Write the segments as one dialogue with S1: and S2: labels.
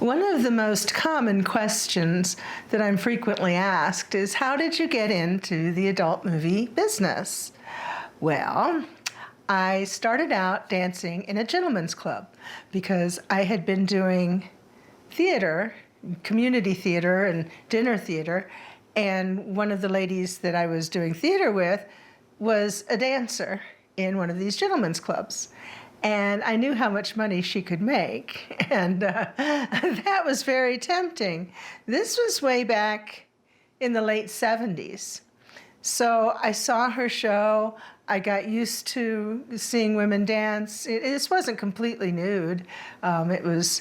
S1: One of the most common questions that I'm frequently asked is, how did you get into the adult movie business? Well, I started out dancing in a gentleman's club because I had been doing theater, community theater and dinner theater, and one of the ladies that I was doing theater with was a dancer in one of these gentlemen's clubs. And I knew how much money she could make, and that was very tempting. This was way back in the late 70s. So I saw her show. I got used to seeing women dance. This wasn't completely nude. It was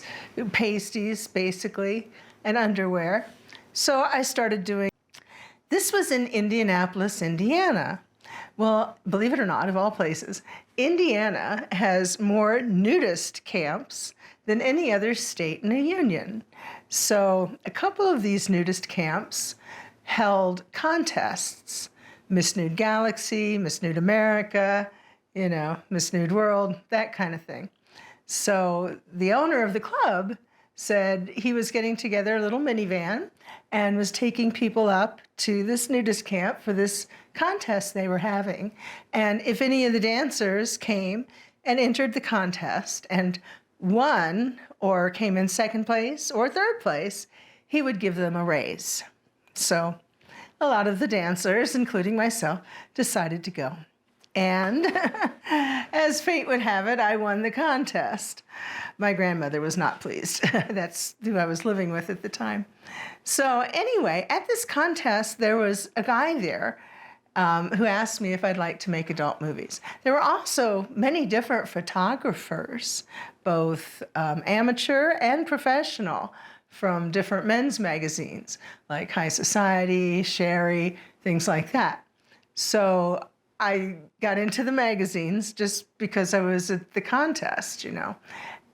S1: pasties, basically, and underwear. So I started doing. This was in Indianapolis, Indiana. Well, believe it or not, of all places, Indiana has more nudist camps than any other state in the union. So a couple of these nudist camps held contests, Miss Nude Galaxy, Miss Nude America, Miss Nude World, that kind of thing. So the owner of the club said he was getting together a little minivan and was taking people up to this nudist camp for this contest they were having. And if any of the dancers came and entered the contest and won or came in second place or third place, he would give them a raise. So a lot of the dancers, including myself, decided to go. And as fate would have it, I won the contest. My grandmother was not pleased. That's who I was living with at the time. So anyway, at this contest, there was a guy there who asked me if I'd like to make adult movies. There were also many different photographers, both amateur and professional, from different men's magazines, like High Society, Sherry, things like that. So I got into the magazines just because I was at the contest,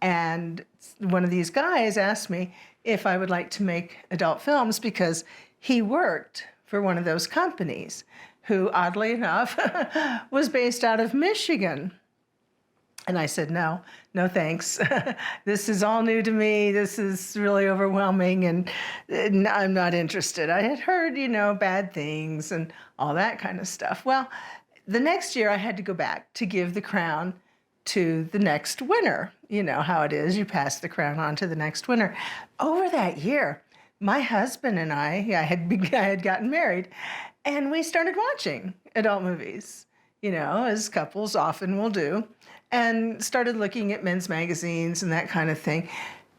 S1: And one of these guys asked me if I would like to make adult films because he worked for one of those companies who, oddly enough, was based out of Michigan. And I said, no thanks. This is all new to me. This is really overwhelming, and I'm not interested. I had heard, bad things and all that kind of stuff. Well, the next year I had to go back to give the crown to the next winner. You know how it is. You pass the crown on to the next winner. Over that year, my husband and I had gotten married, and we started watching adult movies, as couples often will do, and started looking at men's magazines and that kind of thing.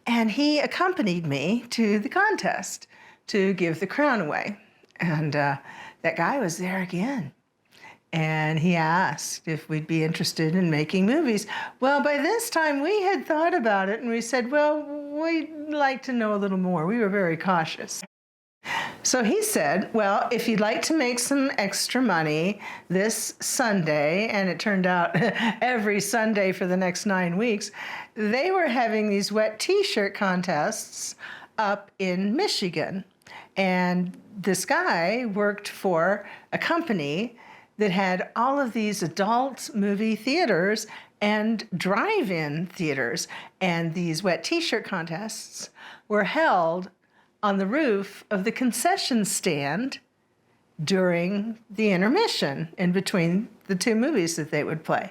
S1: And he accompanied me to the contest to give the crown away. And that guy was there again. And he asked if we'd be interested in making movies. Well, by this time, we had thought about it, and we said, well, we'd like to know a little more. We were very cautious. So he said, well, if you'd like to make some extra money this Sunday, and it turned out every Sunday for the next 9 weeks, they were having these wet T-shirt contests up in Michigan. And this guy worked for a company that had all of these adult movie theaters and drive-in theaters. And these wet T-shirt contests were held on the roof of the concession stand during the intermission in between the two movies that they would play.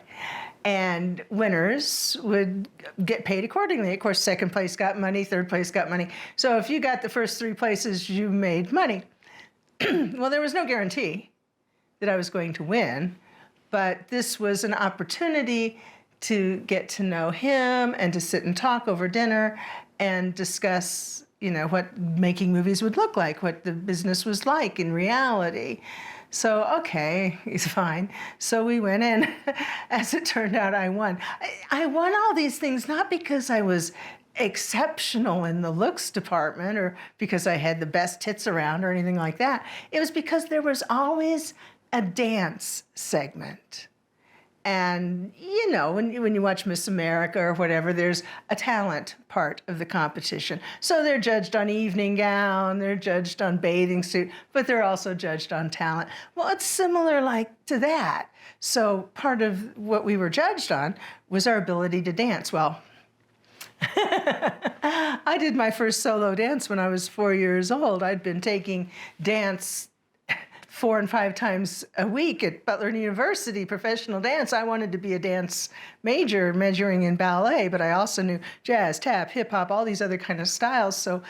S1: And winners would get paid accordingly. Of course, second place got money, third place got money. So if you got the first three places, you made money. Well, there was no guarantee that I was going to win, but this was an opportunity to get to know him and to sit and talk over dinner and discuss what making movies would look like, what the business was like in reality. So, okay, he's fine. So we went in. As it turned out, I won. I won all these things not because I was exceptional in the looks department or because I had the best tits around or anything like that. It was because there was always a dance segment. And, when you watch Miss America or whatever, there's a talent part of the competition. So they're judged on evening gown, they're judged on bathing suit, but they're also judged on talent. Well, it's similar to that. So part of what we were judged on was our ability to dance. Well, I did my first solo dance when I was 4 years old. I'd been taking dance 4 and 5 times a week at Butler University, professional dance. I wanted to be a dance major, majoring in ballet, but I also knew jazz, tap, hip hop, all these other kind of styles. So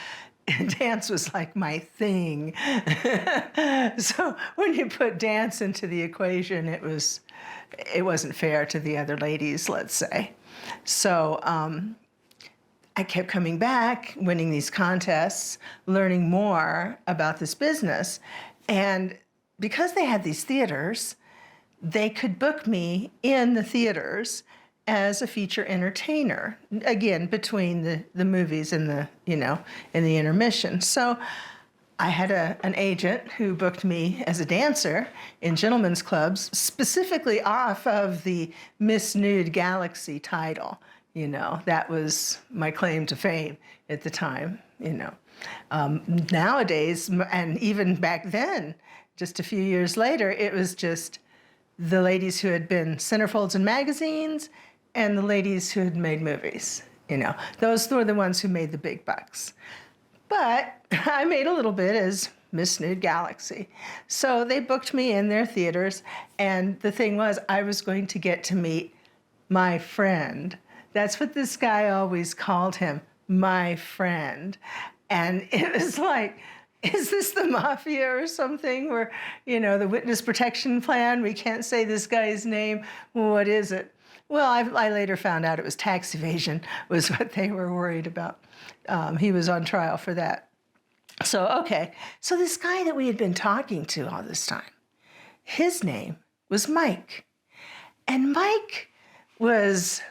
S1: dance was like my thing. So when you put dance into the equation, it wasn't fair to the other ladies, let's say. So I kept coming back, winning these contests, learning more about this business. And because they had these theaters, they could book me in the theaters as a feature entertainer, again, between the movies and in the intermission. So I had an agent who booked me as a dancer in gentlemen's clubs, specifically off of the Miss Nude Galaxy title. That was my claim to fame at the time, Nowadays, and even back then, just a few years later, it was just the ladies who had been centerfolds in magazines and the ladies who had made movies. Those were the ones who made the big bucks. But I made a little bit as Miss Nude Galaxy. So they booked me in their theaters, and the thing was, I was going to get to meet my friend. That's what this guy always called him, my friend. And it was like, is this the mafia or something? Where, the witness protection plan, we can't say this guy's name. What is it? Well, I later found out it was tax evasion was what they were worried about. He was on trial for that. So, okay. So this guy that we had been talking to all this time, his name was Mike. And Mike was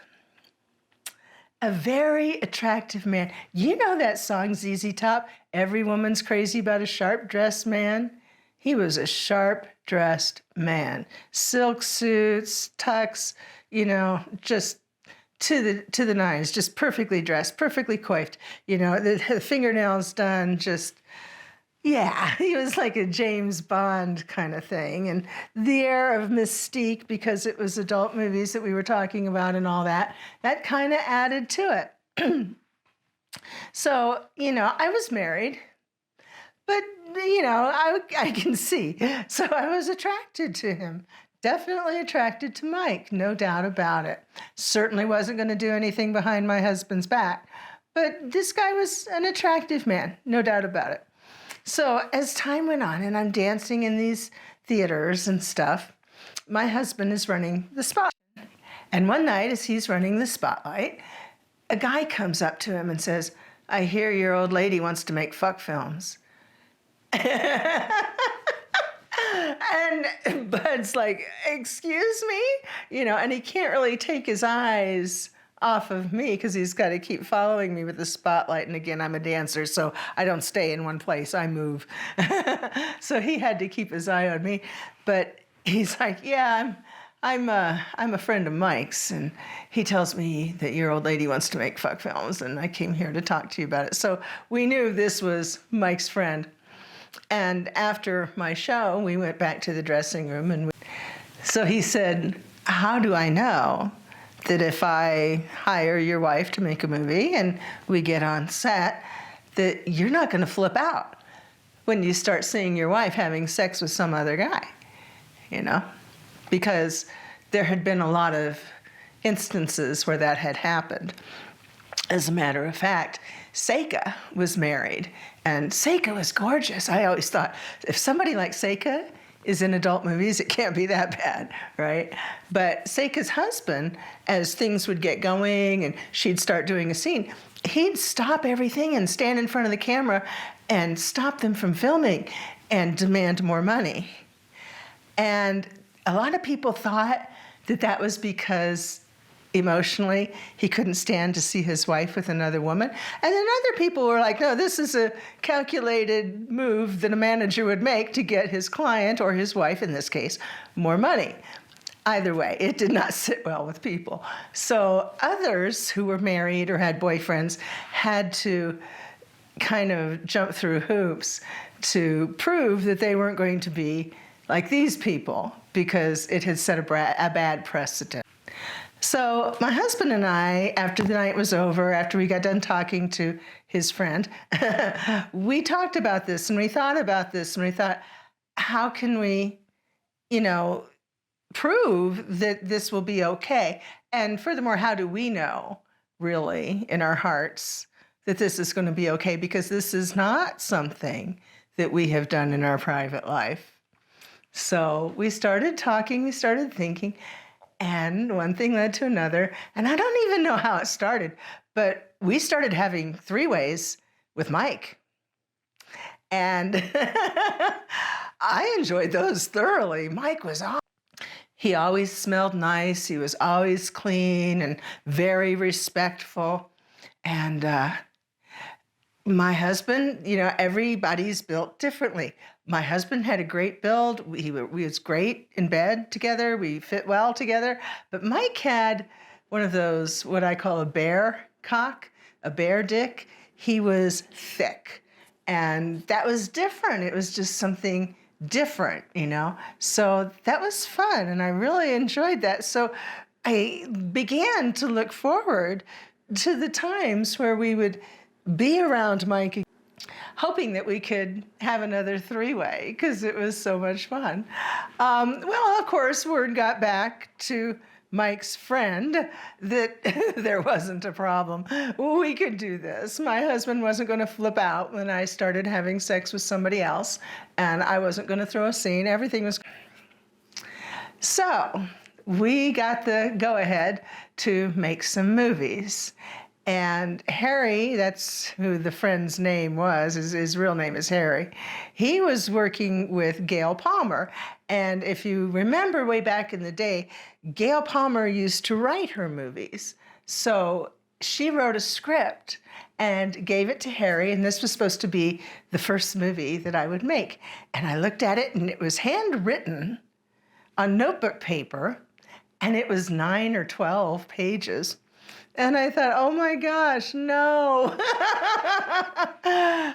S1: a very attractive man. You know that song, ZZ Top, Every Woman's Crazy About a Sharp-Dressed Man? He was a sharp-dressed man. Silk suits, tux, just to the nines, just perfectly dressed, perfectly coiffed. The fingernails done, just, yeah, he was like a James Bond kind of thing. And the air of mystique, because it was adult movies that we were talking about and all that kind of added to it. So, I was married, but, I can see. So I was attracted to him. Definitely attracted to Mike, no doubt about it. Certainly wasn't going to do anything behind my husband's back. But this guy was an attractive man, no doubt about it. So as time went on and I'm dancing in these theaters and stuff, my husband is running the spotlight. And one night as he's running the spotlight, a guy comes up to him and says, I hear your old lady wants to make fuck films. And Bud's like, excuse me? And he can't really take his eyes off of me because he's got to keep following me with the spotlight. And again, I'm a dancer, so I don't stay in one place. I move. So he had to keep his eye on me. But he's like, yeah, I'm a friend of Mike's, and he tells me that your old lady wants to make fuck films, and I came here to talk to you about it. So we knew this was Mike's friend. And after my show, we went back to the dressing room, and so he said, how do I know that if I hire your wife to make a movie and we get on set, that you're not going to flip out when you start seeing your wife having sex with some other guy, Because there had been a lot of instances where that had happened. As a matter of fact, Seika was married, and Seika was gorgeous. I always thought, if somebody like Seika is in adult movies, it can't be that bad, right? But Seika's husband, as things would get going and she'd start doing a scene, he'd stop everything and stand in front of the camera and stop them from filming and demand more money. And a lot of people thought that was because emotionally he couldn't stand to see his wife with another woman. And then other people were like, no, this is a calculated move that a manager would make to get his client, or his wife in this case, more money. Either way, it did not sit well with people. So others who were married or had boyfriends had to kind of jump through hoops to prove that they weren't going to be like these people, because it had set a bad precedent. So my husband and I, after the night was over, after we got done talking to his friend, we talked about this and we thought about this and we thought, how can we, you know, prove that this will be okay? And furthermore, how do we know really in our hearts that this is going to be okay? Because this is not something that we have done in our private life. So we started talking, we started thinking, and one thing led to another. And I don't even know how it started, but we started having three-ways with Mike. And I enjoyed those thoroughly. Mike was awesome. He always smelled nice. He was always clean and very respectful. And my husband, you know, everybody's built differently. My husband had a great build. We was great in bed together. We fit well together. But Mike had one of those, what I call a bear cock, a bear dick. He was thick. And that was different. It was just something different, you know. So that was fun. And I really enjoyed that. So I began to look forward to the times where we would be around Mike, hoping that we could have another three-way because it was so much fun. Well, of course, word got back to Mike's friend that there wasn't a problem. We could do this. My husband wasn't going to flip out when I started having sex with somebody else, and I wasn't going to throw a scene. Everything was... So we got the go-ahead to make some movies. And Harry, that's who the friend's name was, his real name is Harry, he was working with Gail Palmer. And if you remember way back in the day, Gail Palmer used to write her movies. So she wrote a script and gave it to Harry, and this was supposed to be the first movie that I would make. And I looked at it, and it was handwritten on notebook paper, and it was 9 or 12 pages. And I thought, oh my gosh, no. And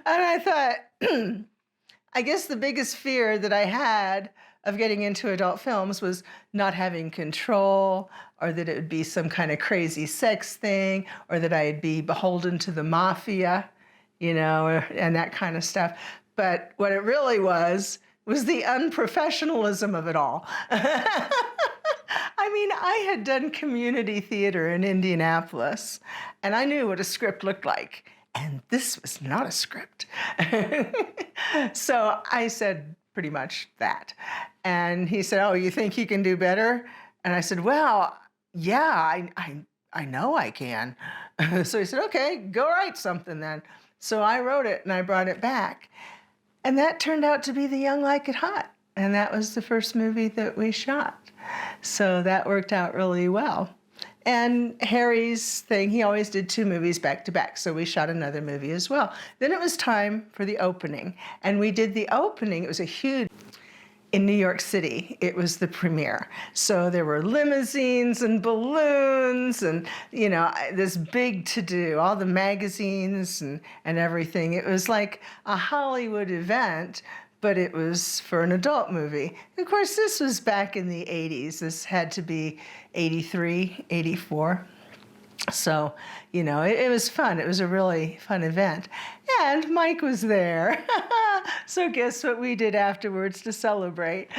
S1: I thought, I guess the biggest fear that I had of getting into adult films was not having control, or that it would be some kind of crazy sex thing, or that I'd be beholden to the mafia, you know, and that kind of stuff. But what it really was the unprofessionalism of it all. I mean, I had done community theater in Indianapolis, and I knew what a script looked like, and this was not a script. So I said pretty much that. And he said, oh, you think you can do better? And I said, well, yeah, I know I can. So he said, okay, go write something then. So I wrote it, and I brought it back. And that turned out to be The Young Like It Hot. And that was the first movie that we shot. So that worked out really well. And Harry's thing, he always did 2 movies back to back. So we shot another movie as well. Then it was time for the opening. And we did the opening. It was a huge... in New York City, it was the premiere. So there were limousines and balloons and, you know, this big to-do, all the magazines and everything. It was like a Hollywood event, but it was for an adult movie. Of course, this was back in the 80s. This had to be 83, 84. So, you know, it was fun. It was a really fun event. And Mike was there. So guess what we did afterwards to celebrate?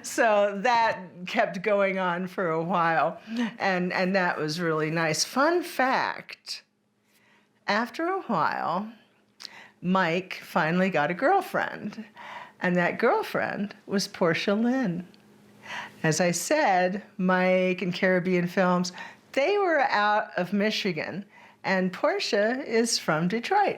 S1: So that kept going on for a while. And that was really nice. Fun fact, after a while, Mike finally got a girlfriend. And that girlfriend was Portia Lynn. As I said, Mike and Caribbean Films, they were out of Michigan, and Portia is from Detroit.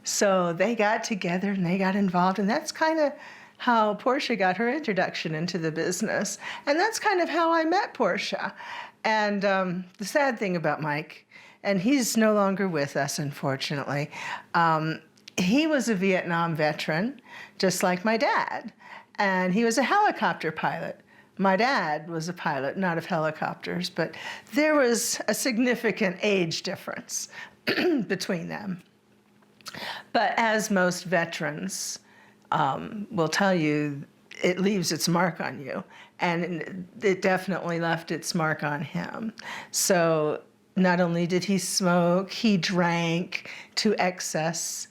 S1: So they got together and they got involved, and that's kind of how Portia got her introduction into the business. And that's kind of how I met Portia. And the sad thing about Mike, and he's no longer with us, unfortunately, he was a Vietnam veteran, just like my dad, and he was a helicopter pilot. My dad was a pilot, not of helicopters, but there was a significant age difference between them. But as most veterans will tell you, it leaves its mark on you. and it definitely left its mark on him. So not only did he smoke, he drank to excess.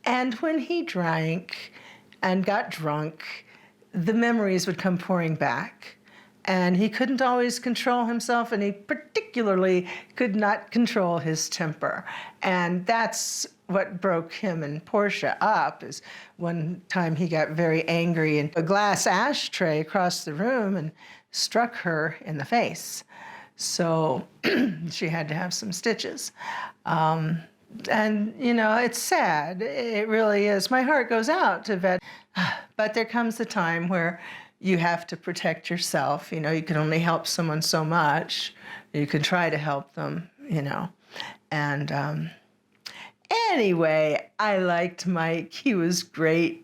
S1: And when he drank and got drunk, the memories would come pouring back. And he couldn't always control himself, and he particularly could not control his temper. And that's what broke him and Portia up, is one time he got very angry and a glass ashtray across the room and struck her in the face. So she had to have some stitches. And, it's sad. It really is. My heart goes out to vets. But there comes a time where you have to protect yourself. You can only help someone so much. You can try to help them, And anyway, I liked Mike. He was great.